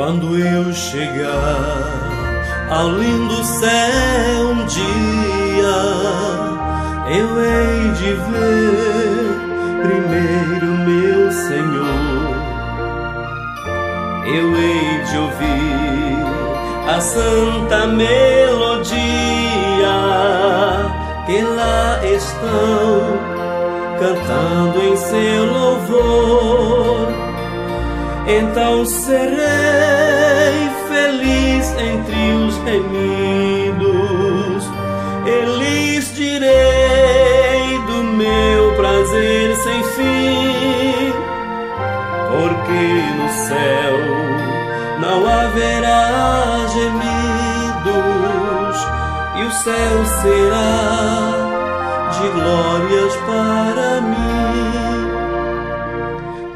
Quando eu chegar ao lindo céu um dia, eu hei de ver primeiro meu Senhor. Eu hei de ouvir a santa melodia que lá estão cantando em seu louvor. Então serei feliz entre os remidos, e lhes direi do meu prazer sem fim, porque no céu não haverá gemidos, e o céu será de glórias para mim.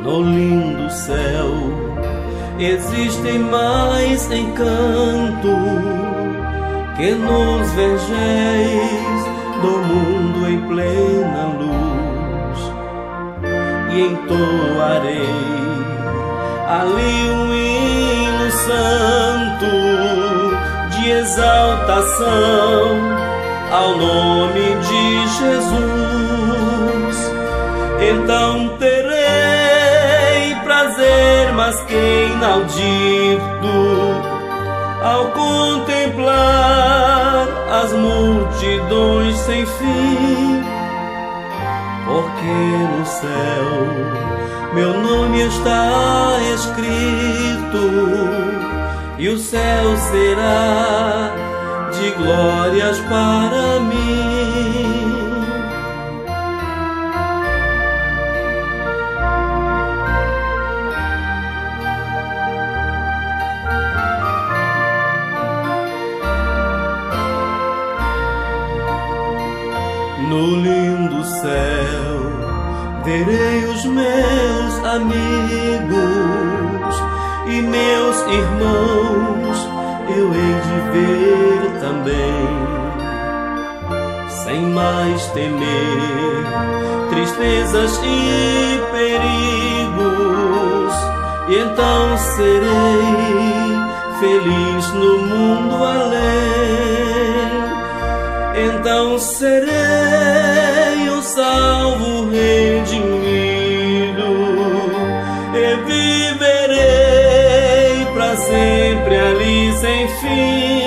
No lindo céu existem mais encanto que nos vergéis do mundo em plena luz, e entoarei ali um hino santo de exaltação ao nome de Jesus. Então terei prazer mais que inaudito ao contemplar as multidões sem fim, porque no céu meu nome está escrito, e o céu será de glórias para mim. No lindo céu verei os meus amigos e meus irmãos, eu hei de ver também, sem mais temer tristezas e perigos, e então serei feliz no mundo além. Então serei o salvo redimido, e viverei para sempre ali sem fim.